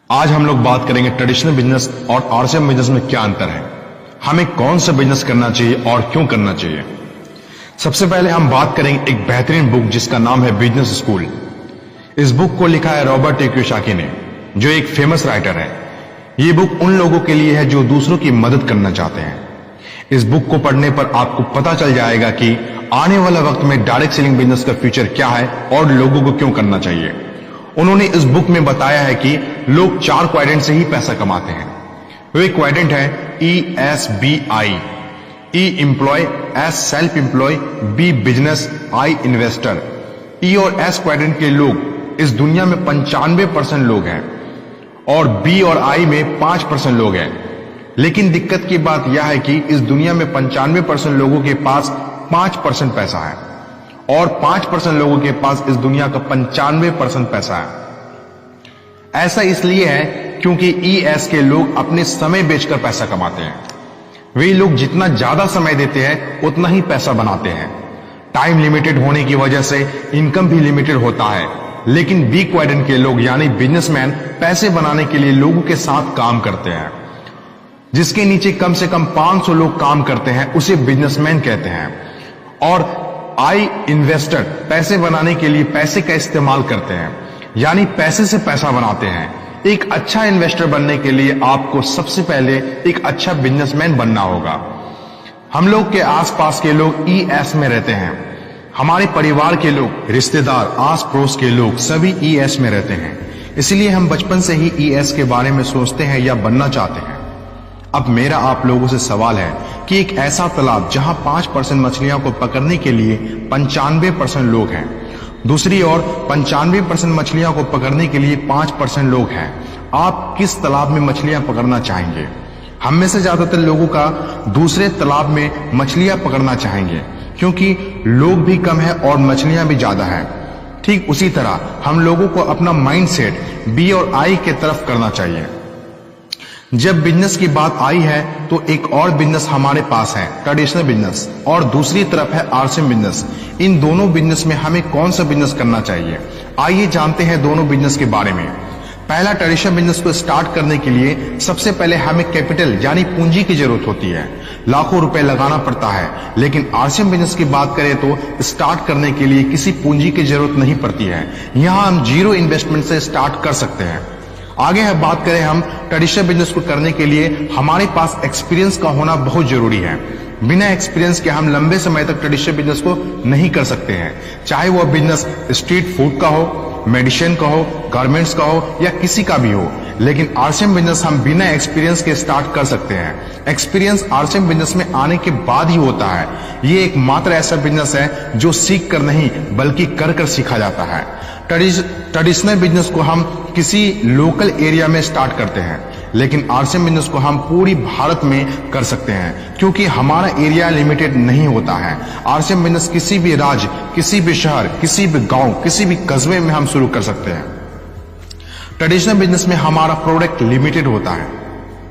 आज हम लोग बात करेंगे ट्रेडिशनल बिजनेस और आरसीएम बिजनेस में क्या अंतर है, हमें कौन सा बिजनेस करना चाहिए और क्यों करना चाहिए। सबसे पहले हम बात करेंगे एक बेहतरीन बुक जिसका नाम है बिजनेस स्कूल। इस बुक को लिखा है रॉबर्ट कियोसाकी ने, जो एक फेमस राइटर है। ये बुक उन लोगों के लिए है जो दूसरों की मदद करना चाहते हैं। इस बुक को पढ़ने पर आपको पता चल जाएगा कि आने वाला वक्त में डायरेक्ट सेलिंग बिजनेस का फ्यूचर क्या है और लोगों को क्यों करना चाहिए। उन्होंने इस बुक में बताया है कि लोग 4 क्वाड्रेंट से ही पैसा कमाते हैं। वे क्वाड्रेंट है ESBI, E employ, S self employ, B business, I investor. E और S क्वाड्रेंट के लोग इस दुनिया में 95% लोग हैं और B और I में 5% लोग हैं। लेकिन दिक्कत की बात यह है कि इस दुनिया में 95% लोगों के पास 5% पैसा है और 5% लोगों के पास इस दुनिया का 95% पैसा है। ऐसा इसलिए है क्योंकि ES के लोग अपने समय बेचकर पैसा कमाते हैं। वे लोग जितना ज्यादा समय देते हैं उतना ही पैसा बनाते हैं। टाइम लिमिटेड होने की वजह से इनकम भी लिमिटेड होता है। लेकिन B क्वाड्रेंट के लोग यानी बिजनेसमैन पैसे बनाने के लिए लोगों के साथ काम करते हैं। जिसके नीचे कम से कम 500 लोग काम करते हैं उसे बिजनेसमैन कहते हैं। और I इन्वेस्टर पैसे बनाने के लिए पैसे का इस्तेमाल करते हैं, यानी पैसे से पैसा बनाते हैं। एक अच्छा इन्वेस्टर बनने के लिए आपको सबसे पहले एक अच्छा बिजनेसमैन बनना होगा। हम लोग के आसपास के लोग ES में रहते हैं। हमारे परिवार के लोग, रिश्तेदार, आस पड़ोस के लोग सभी ES में रहते हैं। इसलिए हम बचपन से ही ES के बारे में सोचते हैं या बनना चाहते हैं। अब मेरा आप लोगों से सवाल है कि एक ऐसा तालाब जहां 5% मछलियों को पकड़ने के लिए 95% लोग हैं, दूसरी ओर 95% मछलियों को पकड़ने के लिए 5% लोग हैं, आप किस तालाब में मछलियां पकड़ना चाहेंगे? हम में से ज्यादातर लोगों का दूसरे तालाब में मछलियां पकड़ना चाहेंगे, क्योंकि लोग भी कम है और मछलियां भी ज्यादा है। ठीक उसी तरह हम लोगों को अपना माइंडसेट B और I के तरफ करना चाहिए। जब बिजनेस की बात आई है तो एक और बिजनेस हमारे पास है, ट्रेडिशनल बिजनेस, और दूसरी तरफ है आरसीएम बिजनेस। इन दोनों बिजनेस में हमें कौन सा बिजनेस करना चाहिए, आइए जानते हैं दोनों बिजनेस के बारे में। पहला, ट्रेडिशनल बिजनेस को स्टार्ट करने के लिए सबसे पहले हमें कैपिटल यानी पूंजी की जरूरत होती है, लाखों रुपए लगाना पड़ता है। लेकिन आरसीएम बिजनेस की बात करें तो स्टार्ट करने के लिए किसी पूंजी की जरूरत नहीं पड़ती है। यहां हम 0 इन्वेस्टमेंट से स्टार्ट कर सकते हैं। आगे हम बात करें, हम ट्रेडिशनल बिजनेस को करने के लिए हमारे पास एक्सपीरियंस का होना बहुत जरूरी है। बिना एक्सपीरियंस के हम लंबे समय तक ट्रेडिशनल बिजनेस को नहीं कर सकते हैं, चाहे वो बिजनेस स्ट्रीट फूड का हो, मेडिसिन का हो, गारमेंट्स का हो या किसी का भी हो। लेकिन आरसीएम बिजनेस हम बिना एक्सपीरियंस के स्टार्ट कर सकते हैं। एक्सपीरियंस आरसीएम बिजनेस में आने के बाद ही होता है। ये एक मात्र ऐसा बिजनेस है जो सीख कर नहीं बल्कि कर कर सीखा जाता है। ट्रेडिशनल बिजनेस को हम किसी लोकल एरिया में स्टार्ट करते हैं, लेकिन आरसीएम बिजनेस को हम पूरी भारत में कर सकते हैं, क्योंकि हमारा एरिया लिमिटेड नहीं होता है। आरसीएम बिजनेस किसी भी राज्य, किसी भी शहर, किसी भी गांव, किसी भी कस्बे में हम शुरू कर सकते हैं। ट्रेडिशनल बिजनेस में हमारा प्रोडक्ट लिमिटेड होता है।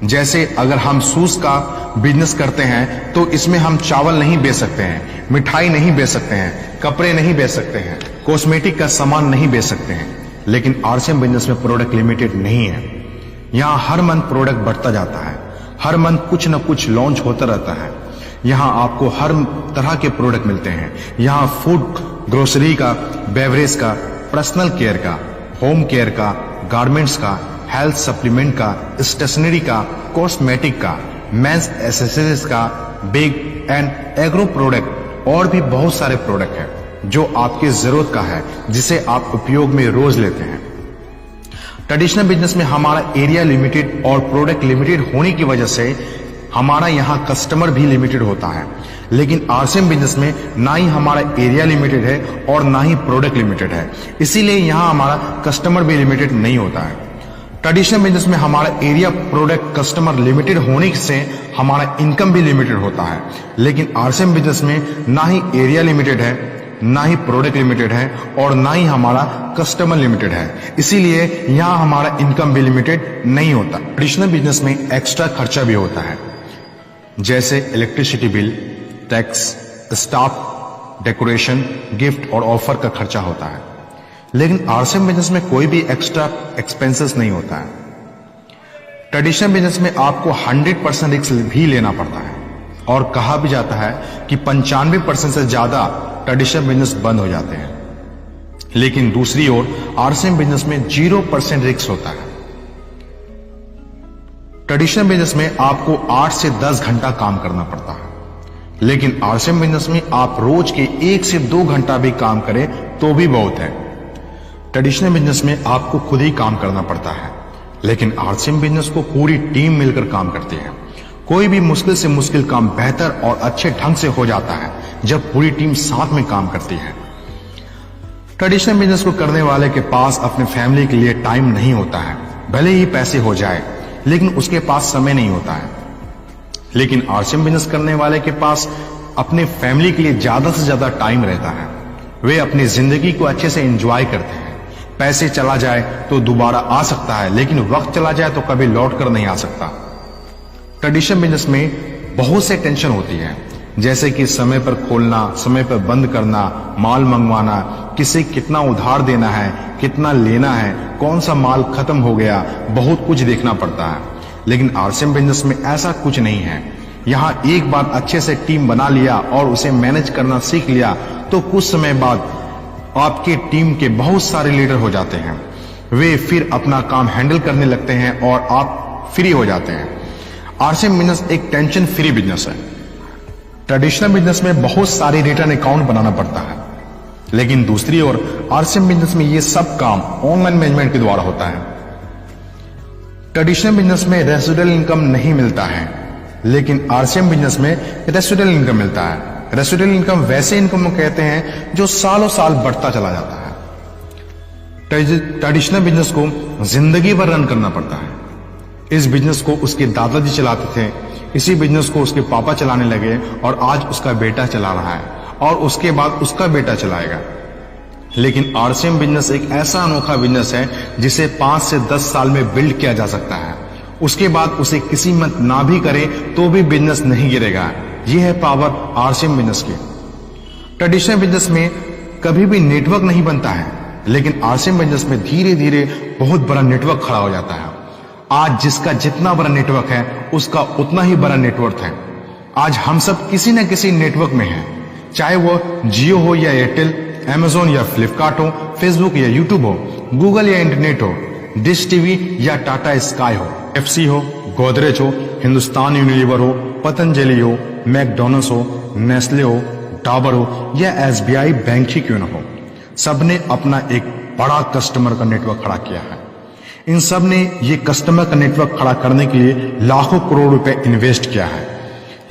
जैसे अगर हम शूज का बिजनेस करते हैं तो इसमें हम चावल नहीं बेच सकते हैं, मिठाई नहीं बेच सकते हैं, कपड़े नहीं बेच सकते हैं, कॉस्मेटिक का सामान नहीं बेच सकते हैं। लेकिन आरसीएम बिजनेस में प्रोडक्ट लिमिटेड नहीं है। यहाँ हर मंथ प्रोडक्ट बढ़ता जाता है, हर मंथ कुछ न कुछ लॉन्च होता रहता है। यहाँ आपको हर तरह के प्रोडक्ट मिलते हैं। यहाँ फूड, ग्रोसरी का, बेवरेज का, पर्सनल केयर का, होम केयर का, गारमेंट्स का, हेल्थ सप्लीमेंट का, स्टेशनरी का, कॉस्मेटिक का, मेंस एसेसरीज का, बेग एंड एग्रो प्रोडक्ट और भी बहुत सारे प्रोडक्ट हैं जो आपकी जरूरत का है, जिसे आप उपयोग में रोज लेते हैं। ट्रेडिशनल बिजनेस में हमारा एरिया लिमिटेड और प्रोडक्ट लिमिटेड होने की वजह से हमारा यहाँ कस्टमर भी लिमिटेड होता है। लेकिन आरसीएम बिजनेस में ना ही हमारा एरिया लिमिटेड है और ना ही प्रोडक्ट लिमिटेड है, इसीलिए यहाँ हमारा कस्टमर भी लिमिटेड नहीं होता है। ट्रेडिशनल बिजनेस में हमारा एरिया, प्रोडक्ट, कस्टमर लिमिटेड होने से हमारा इनकम भी लिमिटेड होता है। लेकिन आरसीएम बिजनेस में ना ही एरिया लिमिटेड है, ना ही प्रोडक्ट लिमिटेड है और ना ही हमारा कस्टमर लिमिटेड है, इसीलिए यहाँ हमारा इनकम भी लिमिटेड नहीं होता। ट्रेडिशनल बिजनेस में एक्स्ट्रा खर्चा भी होता है, जैसे electricity bill, tax, staff, decoration, gift और ऑफर का खर्चा होता है। लेकिन आरसीएम बिजनेस में कोई भी एक्स्ट्रा एक्सपेंसेस नहीं होता है। ट्रेडिशनल बिजनेस में आपको 100% रिस्क भी लेना पड़ता है और कहा भी जाता है कि 95% से ज्यादा ट्रेडिशनल बिजनेस बंद हो जाते हैं। लेकिन दूसरी ओर आरसीएम बिजनेस में 0% रिस्क होता है। ट्रेडिशनल बिजनेस में आपको 8 से 10 घंटा काम करना पड़ता है, लेकिन आरसीएम बिजनेस में आप रोज के 1 से 2 घंटा भी काम करें तो भी बहुत है। ट्रेडिशनल बिजनेस में आपको खुद ही काम करना पड़ता है, लेकिन आरसीएम बिजनेस को पूरी टीम मिलकर काम करती है। कोई भी मुश्किल से मुश्किल काम बेहतर और अच्छे ढंग से हो जाता है जब पूरी टीम साथ में काम करती है। ट्रेडिशनल बिजनेस को करने वाले के पास अपने फैमिली के लिए टाइम नहीं होता है, भले ही पैसे हो जाए लेकिन उसके पास समय नहीं होता है। लेकिन आरसीएम बिजनेस करने वाले के पास अपने फैमिली के लिए ज्यादा से ज्यादा टाइम रहता है। वे अपनी जिंदगी को अच्छे से एंजॉय करते हैं। पैसे चला जाए तो दोबारा आ सकता है, लेकिन वक्त चला जाए तो कभी लौट कर नहीं आ सकता। ट्रेडिशनल बिजनेस में बहुत से टेंशन होती है, जैसे कि समय पर खोलना, समय पर बंद करना, माल मंगवाना, किसे कितना उधार देना है, कितना लेना है, कौन सा माल खत्म हो गया, बहुत कुछ देखना पड़ता है। लेकिन आरसीएम बिजनेस में ऐसा कुछ नहीं है। यहां एक बार अच्छे से टीम बना लिया और उसे मैनेज करना सीख लिया तो कुछ समय बाद आपके टीम के बहुत सारे लीडर हो जाते हैं। वे फिर अपना काम हैंडल करने लगते हैं और आप फ्री हो जाते हैं। आरसीएम बिजनेस एक टेंशन फ्री बिजनेस है। ट्रेडिशनल बिजनेस में बहुत सारी रिटर्न अकाउंट बनाना पड़ता है, लेकिन दूसरी ओर आरसीएम बिजनेस में ये सब काम ऑनलाइन मैनेजमेंट के द्वारा होता है। ट्रेडिशनल बिजनेस में रेसिडुअल इनकम नहीं मिलता है, लेकिन आरसीएम बिजनेस में रेसिडुअल इनकम मिलता है। रेसिडुअल इनकम वैसे इनकम को कहते हैं जो सालों साल बढ़ता चला जाता है। ट्रेडिशनल बिजनेस को जिंदगी भर रन करना पड़ता है। इस बिजनेस को उसके दादाजी चलाते थे, इसी बिजनेस को उसके पापा चलाने लगे और आज उसका बेटा चला रहा है और उसके बाद उसका बेटा चलाएगा। लेकिन आरसीएम बिजनेस एक ऐसा अनोखा बिजनेस है जिसे 5 से 10 साल में बिल्ड किया जा सकता है। उसके बाद उसे किसी मत ना भी करे तो भी बिजनेस नहीं गिरेगा। यह है पावर आरसीएम बिजनेस की। ट्रेडिशनल बिजनेस में कभी भी नेटवर्क नहीं बनता है, लेकिन आरसीएम बिजनेस में धीरे धीरे बहुत बड़ा नेटवर्क खड़ा हो जाता है। आज जिसका जितना बड़ा नेटवर्क है उसका उतना ही बड़ा नेटवर्क है। आज हम सब किसी न किसी नेटवर्क में हैं, चाहे वो जियो हो या एयरटेल, अमेजोन या फ्लिपकार्ट हो, फेसबुक या यूट्यूब हो, गूगल या इंटरनेट हो, डिश टीवी या टाटा स्काई हो, एफसी हो, गोदरेज हो, हिंदुस्तान यूनिलीवर हो, पतंजलि हो, मैकडॉनल्ड्स हो, नेस्ले हो, डाबर हो या एसबीआई बैंक ही क्यों न हो, सबने अपना एक बड़ा कस्टमर का नेटवर्क खड़ा किया है। इन सब ने ये कस्टमर का नेटवर्क खड़ा करने के लिए लाखों करोड़ रुपए इन्वेस्ट किया है।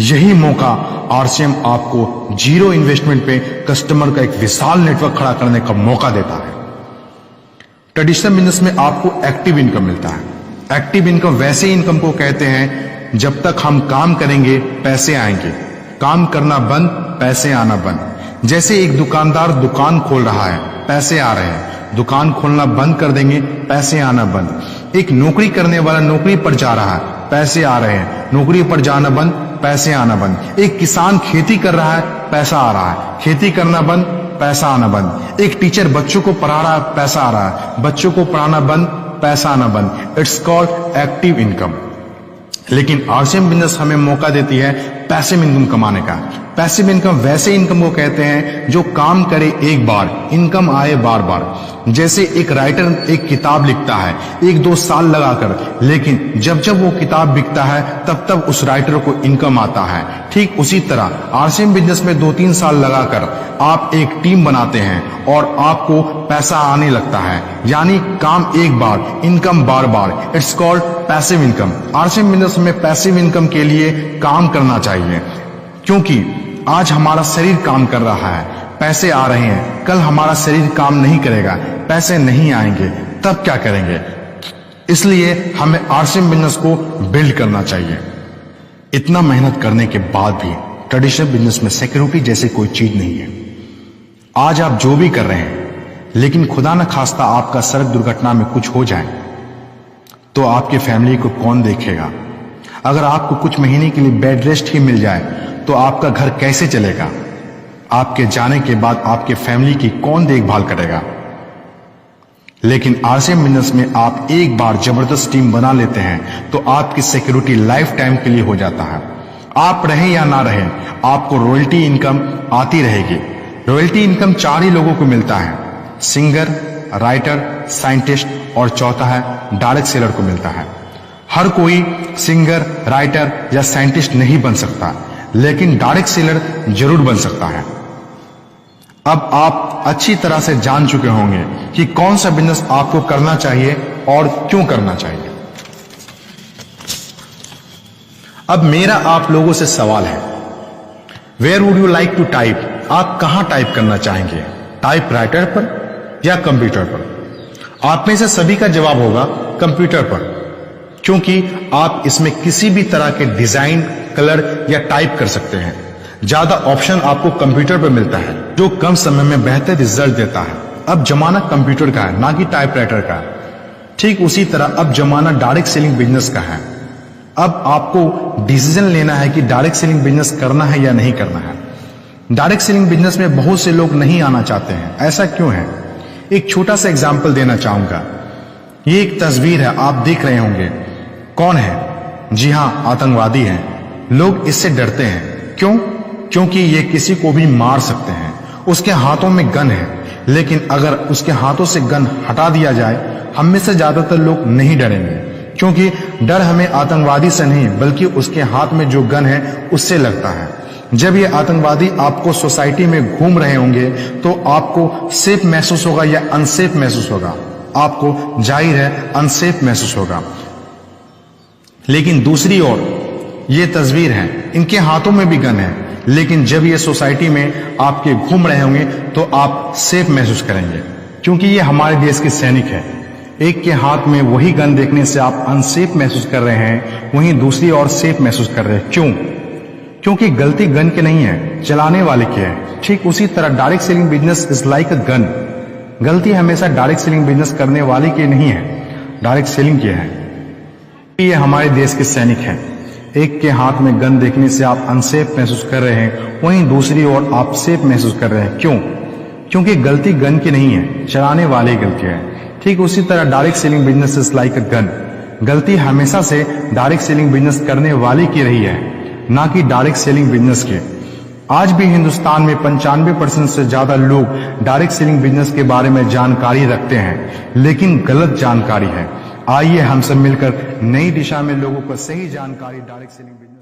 यही मौका आरसीएम आपको जीरो इन्वेस्टमेंट पे कस्टमर का एक विशाल नेटवर्क खड़ा करने का मौका देता है। ट्रेडिशनल बिजनेस में आपको एक्टिव इनकम मिलता है। एक्टिव इनकम वैसे इनकम को कहते हैं जब तक हम काम करेंगे पैसे आएंगे, काम करना बंद पैसे आना बंद। जैसे एक दुकानदार दुकान खोल रहा है, पैसे आ रहे हैं, दुकान खोलना बंद कर देंगे पैसे आना बंद। एक नौकरी करने वाला नौकरी पर जा रहा है, पैसे आ रहे हैं, नौकरी पर जाना बंद पैसे आना बंद। एक किसान खेती कर रहा है, पैसा आ रहा है, खेती करना बंद पैसा आना बंद। एक टीचर बच्चों को पढ़ा रहा है, पैसा आ रहा है, बच्चों को पढ़ाना बंद पैसा आना बंद। It's called active income. लेकिन आरसीएम बिजनेस हमें मौका देती है पैसिव इनकम कमाने का। पैसिव इनकम वैसे इनकम को कहते हैं जो काम करे एक बार, इनकम आए बार बार। जैसे एक राइटर एक किताब लिखता है 1-2 साल लगाकर, लेकिन जब जब वो किताब बिकता है तब तब उस राइटर को इनकम आता है। ठीक उसी तरह आरसीएम बिजनेस में 2-3 साल लगाकर आप एक टीम बनाते हैं और आपको पैसा आने लगता है। यानी काम एक बार, इनकम बार बार। It's called passive income. RCM business में पैसिव इनकम के लिए काम करना चाहिए, क्योंकि आज हमारा शरीर काम कर रहा है, पैसे आ रहे हैं। कल हमारा शरीर काम नहीं करेगा, पैसे नहीं आएंगे, तब क्या करेंगे? इसलिए हमें आरसीएम बिजनेस को बिल्ड करना चाहिए। इतना मेहनत करने के बाद भी ट्रेडिशनल बिजनेस में सिक्योरिटी जैसी कोई चीज नहीं है। आज आप जो भी कर रहे हैं, लेकिन खुदा न खास्ता आपका सड़क दुर्घटना में कुछ हो जाए तो आपके फैमिली को कौन देखेगा? अगर आपको कुछ महीने के लिए बेड रेस्ट ही मिल जाए तो आपका घर कैसे चलेगा? आपके जाने के बाद आपके फैमिली की कौन देखभाल करेगा? लेकिन आरसीएम बिजनेस में आप एक बार जबरदस्त टीम बना लेते हैं तो आपकी सिक्योरिटी लाइफ टाइम के लिए हो जाता है। आप रहें या ना रहें, आपको रॉयल्टी इनकम आती रहेगी। रॉयल्टी इनकम 4 ही लोगों को मिलता है, सिंगर, राइटर, साइंटिस्ट और चौथा है डायरेक्ट सेलर को मिलता है। हर कोई सिंगर, राइटर या साइंटिस्ट नहीं बन सकता, लेकिन डायरेक्ट सेलर जरूर बन सकता है। अब आप अच्छी तरह से जान चुके होंगे कि कौन सा बिजनेस आपको करना चाहिए और क्यों करना चाहिए। अब मेरा आप लोगों से सवाल है, where would you like to type? आप कहां टाइप करना चाहेंगे, टाइप राइटर पर या कंप्यूटर पर? आप में से सभी का जवाब होगा कंप्यूटर पर, क्योंकि आप इसमें किसी भी तरह के डिजाइन, कलर या टाइप कर सकते हैं। ज्यादा ऑप्शन आपको कंप्यूटर पर मिलता है, जो कम समय में बेहतर रिजल्ट देता है। अब जमाना कंप्यूटर का है, ना कि टाइपराइटर का। ठीक उसी तरह अब जमाना डायरेक्ट सेलिंग बिजनेस का है। अब आपको डिसीजन लेना है कि डायरेक्ट सेलिंग बिजनेस करना है या नहीं करना है। डायरेक्ट सेलिंग बिजनेस में बहुत से लोग नहीं आना चाहते हैं, ऐसा क्यों है? एक छोटा सा एग्जाम्पल देना चाहूंगा। ये एक तस्वीर है, आप देख रहे होंगे। कौन है? जी हां, आतंकवादी है। लोग इससे डरते हैं, क्यों? क्योंकि ये किसी को भी मार सकते हैं। उसके हाथों में गन है, लेकिन अगर उसके हाथों से गन हटा दिया जाए, हम में से ज्यादातर लोग नहीं डरेंगे, क्योंकि डर हमें आतंकवादी से नहीं बल्कि उसके हाथ में जो गन है उससे लगता है। जब ये आतंकवादी आपको सोसाइटी में घूम रहे होंगे तो आपको सेफ महसूस होगा या अनसेफ महसूस होगा? आपको जाहिर है अनसेफ महसूस होगा। लेकिन दूसरी ओर ये तस्वीर है, इनके हाथों में भी गन है, लेकिन जब ये सोसाइटी में आपके घूम रहे होंगे तो आप सेफ महसूस करेंगे, क्योंकि ये हमारे देश के सैनिक है। एक के हाथ में वही गन देखने से आप अनसेफ महसूस कर रहे हैं, वहीं दूसरी ओर सेफ महसूस कर रहे हैं। क्यों? क्योंकि गलती गन की नहीं है, चलाने वाले की है। ठीक उसी तरह direct selling business is like a gun. गलती हमेशा डायरेक्ट सेलिंग बिजनेस करने वाले की नहीं है, डायरेक्ट सेलिंग की है। ये हमारे देश के सैनिक हैं। एक के हाथ में गन देखने से आप अनसेफ महसूस कर रहे हैं, वहीं दूसरी ओर आप सेफ महसूस कर रहे हैं। क्यों? क्योंकि गलती गन की नहीं है, चलाने वाले की गलती है। ठीक उसी तरह direct selling business is like a gun. गलती हमेशा से डायरेक्ट सेलिंग बिजनेस करने वाले की रही है, ना कि डायरेक्ट सेलिंग बिजनेस के। आज भी हिंदुस्तान में 95% से ज्यादा लोग डायरेक्ट सेलिंग बिजनेस के बारे में जानकारी रखते हैं, लेकिन गलत जानकारी है। आइए हम सब मिलकर नई दिशा में लोगों को सही जानकारी डायरेक्ट सेलिंग बिजनेस